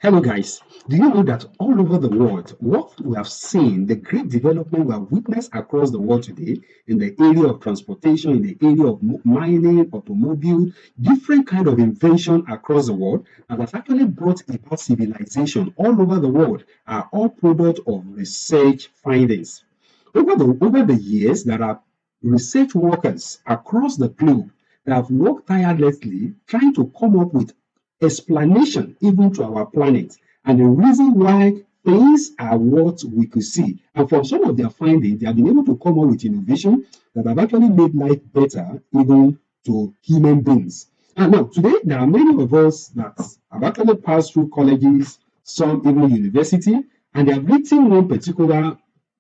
Hello, guys. Do you know that all over the world, what we have seen, the great development we have witnessed across the world today in the area of transportation, in the area of mining, automobile, different kind of invention across the world, and has actually brought about civilization all over the world, are all product of research findings. Over the years, there are research workers across the globe that have worked tirelessly trying to come up with explanation even to our planet and the reason why things are what we could see. And from some of their findings, they have been able to come up with innovation that have actually made life better even to human beings. And now, today, there are many of us that have actually passed through colleges, some even university, and they have written one particular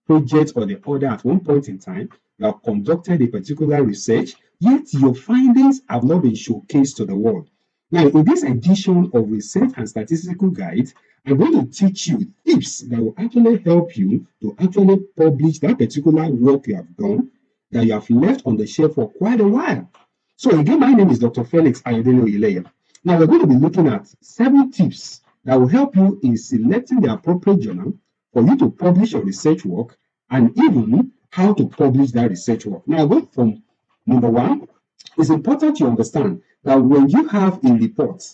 project or the other at one point in time. You have conducted a particular research, yet your findings have not been showcased to the world. Now, in this edition of Research and Statistical Guide, I'm going to teach you tips that will actually help you to actually publish that particular work you have done that you have left on the shelf for quite a while. So again, my name is Dr. Felix Ayodele Oyeleye. Now, we're going to be looking at 7 tips that will help you in selecting the appropriate journal for you to publish your research work and even how to publish that research work. Now, go from number 1. It's important to understand that when you have a report,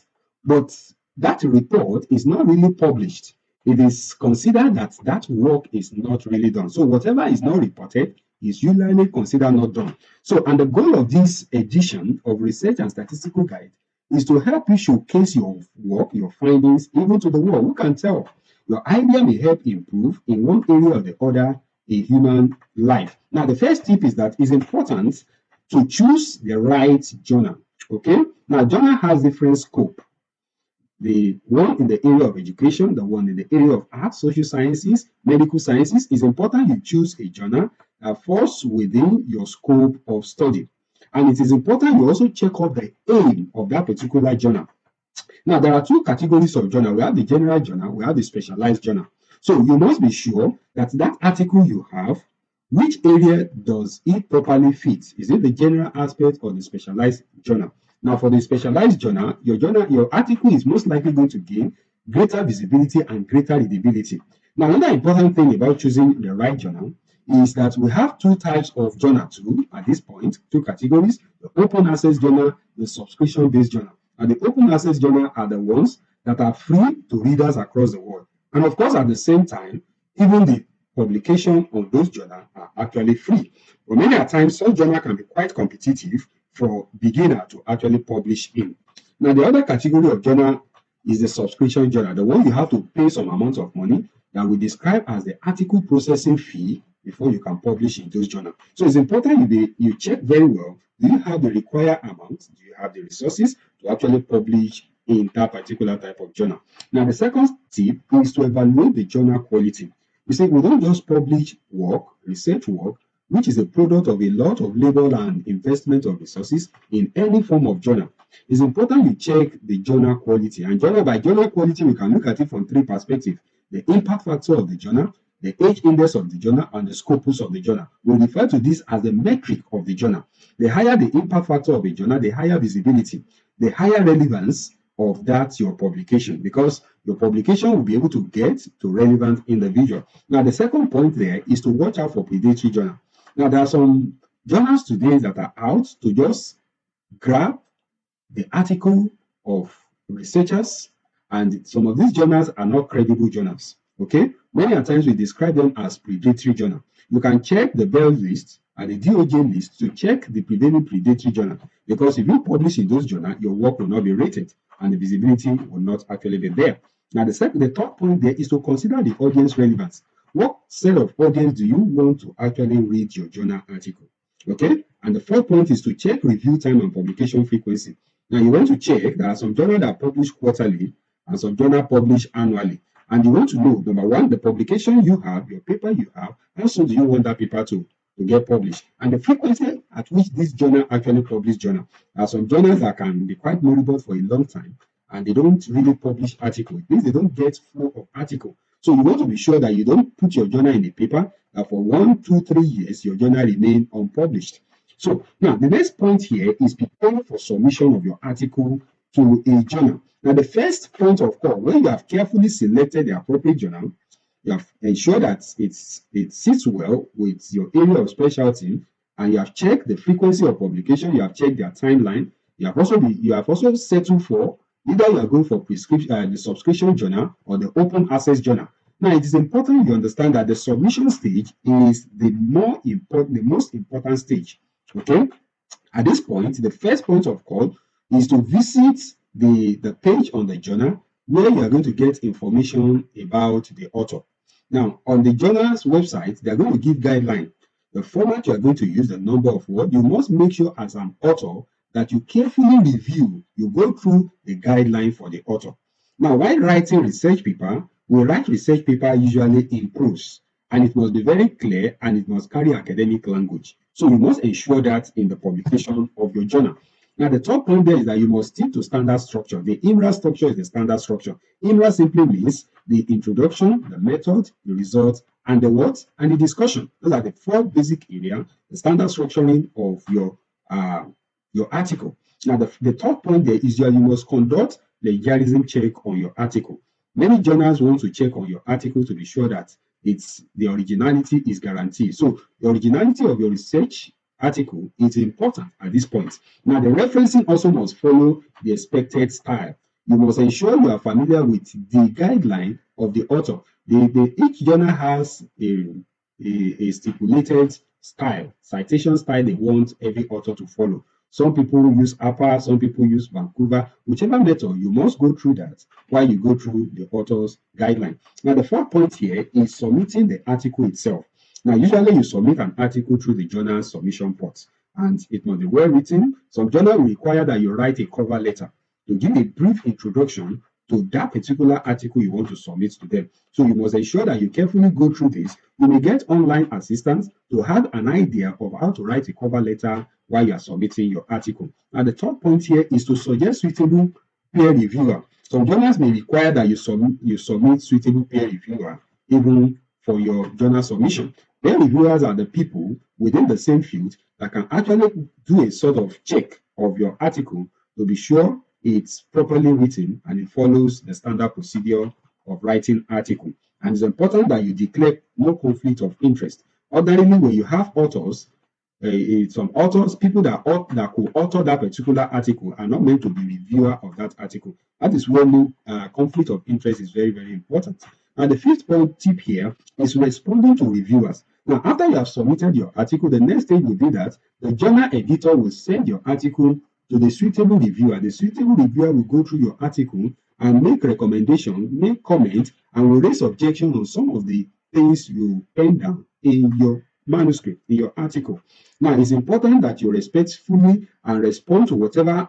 but that report is not really published, it is considered that that work is not really done. So whatever is not reported is usually considered not done. So, and the goal of this edition of Research and Statistical Guide is to help you showcase your work, your findings, even to the world. Who can tell? Your idea may help improve in one area or the other in human life. Now, the first tip is that it's important to choose the right journal. Okay, now journal has different scope. The one in the area of education, the one in the area of arts, social sciences, medical sciences. It's important you choose a journal that falls within your scope of study. And it is important you also check out the aim of that particular journal. Now, there are 2 categories of journal. We have the general journal, we have the specialized journal. So you must be sure that that article you have, which area does it properly fit? Is it the general aspect or the specialized journal? Now, for the specialized journal, your article is most likely going to gain greater visibility and greater readability. Now, another important thing about choosing the right journal is that we have 2 types of journal too at this point, 2 categories: the open access journal, the subscription-based journal. And the open access journal are the ones that are free to readers across the world. And of course, at the same time, even the publication of those journals are actually free. But many times, some journal can be quite competitive for beginner to actually publish in. Now, the other category of journal is the subscription journal, the one you have to pay some amount of money that we describe as the article processing fee before you can publish in those journals. So it's important you check very well, do you have the required amount? Do you have the resources to actually publish in that particular type of journal? Now, the second tip is to evaluate the journal quality. You see, we don't just publish work, research work, which is a product of a lot of labor and investment of resources in any form of journal. It's important you check the journal quality. And by journal quality, we can look at it from 3 perspectives: the impact factor of the journal, the age index of the journal, and the scopus of the journal. We refer to this as the metric of the journal. The higher the impact factor of a journal, the higher visibility, the higher relevance of that your publication, because your publication will be able to get to relevant individual. Now, the second point there is to watch out for predatory journal. Now, there are some journals today that are out to just grab the article of researchers, and some of these journals are not credible journals. Okay, many times we describe them as predatory journal. You can check the Bell list and the DOJ list to check the prevailing predatory journal, because if you publish in those journals, your work will not be rated and the visibility will not actually be there. Now, the third point there is to consider the audience relevance. What set of audience do you want to actually read your journal article? Okay, and the 4th point is to check review time and publication frequency. Now, you want to check, there are some journals that publish quarterly and some journals publish annually. And you want to know, number 1, the publication you have, your paper you have, how soon do you want that paper to get published, and the frequency at which this journal actually publish journal. There are some journals that can be quite moribund for a long time, and they don't really publish article. It means they don't get flow of article. So you want to be sure that you don't put your journal in a paper that for 1, 2, 3 years, your journal remain unpublished. So now the next point here is preparing for submission of your article to a journal. Now, the first point of call, when you have carefully selected the appropriate journal, you have ensured that it sits well with your area of specialty, and you have checked the frequency of publication, you have checked their timeline, you have also settled for either you are going for the subscription journal or the open access journal. Now, it is important you understand that the submission stage is the most important stage. Okay. At this point, the first point of call is to visit the page on the journal where you are going to get information about the author. Now, on the journal's website, they are going to give guidelines. The format you are going to use, the number of words. You must make sure as an author that you carefully review, you go through the guideline for the author. Now, while writing research paper, we write research paper usually in prose, and it must be very clear and it must carry academic language. So you must ensure that in the publication of your journal. Now, the top point there is that you must stick to standard structure. The IMRA structure is the standard structure. IMRA simply means the introduction, the method, the result, and the what, and the discussion. Those are the four basic areas, the standard structuring of your article. Now, the third point there is that you must conduct the plagiarism check on your article. Many journals want to check on your article to be sure that the originality is guaranteed. So the originality of your research article is important at this point. Now, the referencing also must follow the expected style. You must ensure you are familiar with the guideline of the author. Each journal has a stipulated style, citation style they want every author to follow. Some people use APA, some people use Vancouver. Whichever method, you must go through that while you go through the author's guideline. Now, the fourth point here is submitting the article itself. Now, usually you submit an article through the journal submission port, and it must be well written. Some journals require that you write a cover letter to give a brief introduction to that particular article you want to submit to them. So you must ensure that you carefully go through this. You may get online assistance to have an idea of how to write a cover letter while you are submitting your article. And the third point here is to suggest suitable peer reviewer. Some journals may require that you submit suitable peer reviewer even for your journal submission. Peer reviewers are the people within the same field that can actually do a sort of check of your article to be sure it's properly written and it follows the standard procedure of writing article. And it's important that you declare no conflict of interest. Ordinarily, when you have authors, some authors, people that could author that particular article are not meant to be reviewer of that article. That is when conflict of interest is very, very important. And the fifth point tip here is responding to reviewers. Now, after you have submitted your article, the next stage will be that the journal editor will send your article to the suitable reviewer. The suitable reviewer will go through your article and make recommendations, make comments, and will raise objection on some of the things you pen down in your manuscript, in your article. Now, it's important that you respectfully and respond to whatever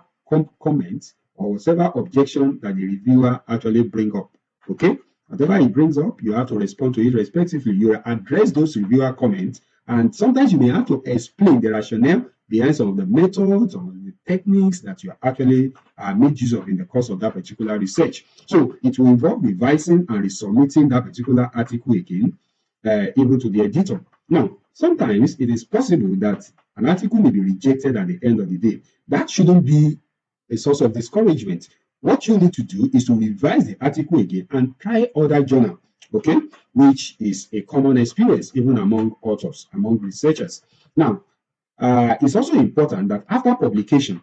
comments or whatever objection that the reviewer actually bring up. Okay? Whatever he brings up, you have to respond to it respectively. You address those reviewer comments, and sometimes you may have to explain the rationale behind some of the methods or the techniques that you actually made use of in the course of that particular research. So it will involve revising and resubmitting that particular article again, even to the editor. Now, sometimes it is possible that an article may be rejected at the end of the day. That shouldn't be a source of discouragement. What you need to do is to revise the article again and try other journal, okay, which is a common experience even among authors, among researchers. Now, it's also important that after publication,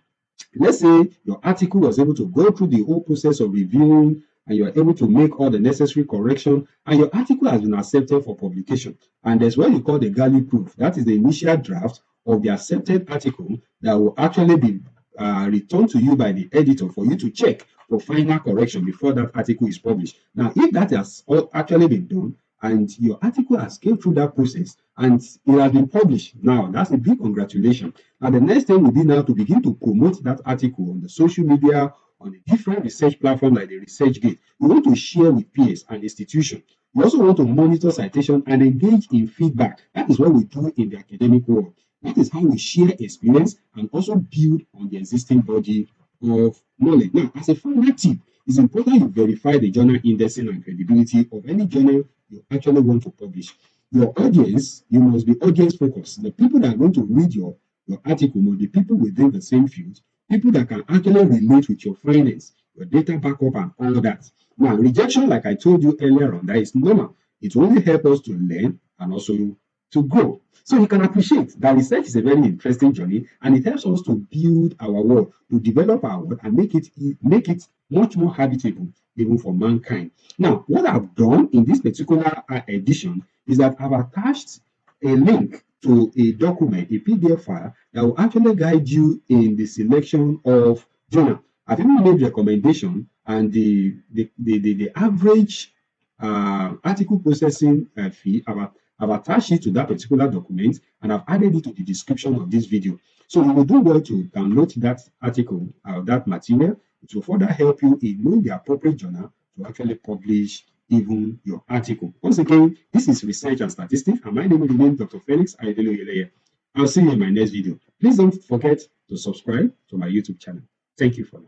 let's say your article was able to go through the whole process of reviewing and you are able to make all the necessary correction, and your article has been accepted for publication. And there's what you call the galley proof. That is the initial draft of the accepted article that will actually be returned to you by the editor for you to check for final correction before that article is published. Now, if that has actually been done and your article has gone through that process and it has been published, now that's a big congratulations. And the next thing will be now to begin to promote that article on the social media, on a different research platform like the ResearchGate. You want to share with peers and institutions. You also want to monitor citation and engage in feedback. That is what we do in the academic world. That is how we share experience and also build on the existing body of knowledge. Now, as a final tip, it's important you verify the journal indexing and credibility of any journal you actually want to publish. Your audience, you must be audience focused. The people that are going to read your article must be people within the same field. people that can actually relate with your finance, your data backup, and all that. Now, rejection, like I told you earlier on, that is normal. It will only help us to learn and also to grow. So you can appreciate that research is a very interesting journey, and it helps us to build our world, to develop our world, and make it much more habitable even for mankind. Now, what I've done in this particular edition is that I've attached a link to a document, a PDF file that will actually guide you in the selection of journal. I've even made recommendation, and the average article processing fee, I've attached it to that particular document, and I've added it to the description of this video. So you will do well to download that article or that material. It will further help you in knowing the appropriate journal to actually publish even your article. Once again, this is Research and Statistics, and my name is Dr. Felix Ayedele. I'll see you in my next video. Please don't forget to subscribe to my YouTube channel. Thank you for now.